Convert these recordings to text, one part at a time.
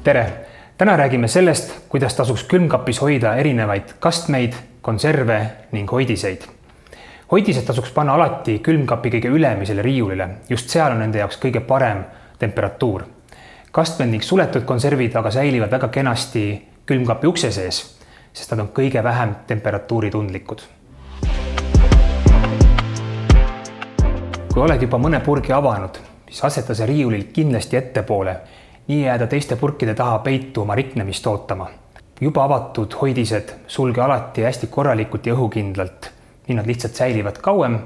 Tere! Täna räägime sellest, kuidas tasuks külmkapis hoida erinevaid kastmeid, konserve ning hoidiseid. Hoidised tasuks panna alati külmkapi kõige ülemisele riiulile, just seal on nende jaoks kõige parem temperatuur. Kastmed ning suletud konservid aga säilivad väga kenasti külmkapi ukse sees, sest nad on kõige vähem temperatuuritundlikud. Kui oled juba mõne purgi avanud, siis aseta see riiulil kindlasti ettepoole, nii jääda teiste purkide taha peitu oma riknemist ootama. Juba avatud hoidised sulge alati hästi korralikult ja õhukindlalt, nii nad lihtsalt säilivad kauem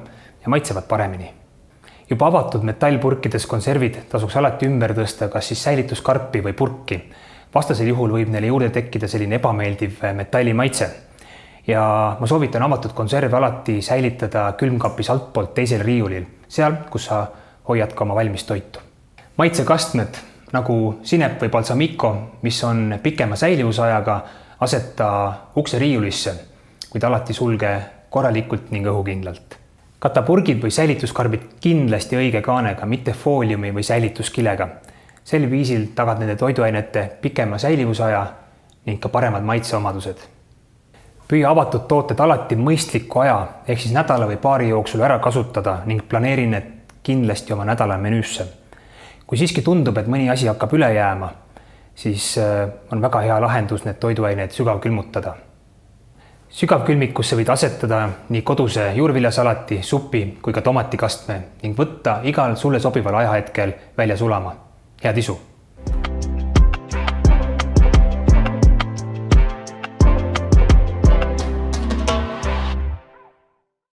ja maitsevad paremini. Juba avatud metallpurkides konservid tasuks alati ümber tõsta kas siis säilituskarpi või purki. Vastasel juhul võib neile juurde tekkida selline ebameeldiv metallimaitse. Ja ma soovitan avatud konserve alati säilitada külmkapis altpoolt teisel riiulil, seal, kus sa hoiad ka oma valmis toitu. Maitsekastmed nagu sinep või balsamico, mis on pikema säilivusajaga, aseta ukse riiulisse, kuid alati sulge korralikult ning õhukindlalt. Kata purgid või säilituskarbid kindlasti õige kaanega, mitte fooliumi või säilituskilega. Sel viisil tagad nende toiduainete pikema säilivusaja ning ka paremad maitseomadused. Püüa avatud tooted alati mõistliku aja, ehk siis nädala või paari jooksul ära kasutada ning planeeri need kindlasti oma nädala menüüsse. Kui siiski tundub, et mõni asi hakkab üle jääma, siis on väga hea lahendus need toiduaineid sügavkülmutada. Sügavkülmikusse võid asetada nii koduse juurviljasalati, supi kui ka tomatikastme ning võtta igal sulle sobival ajahetkel välja sulama. Head isu!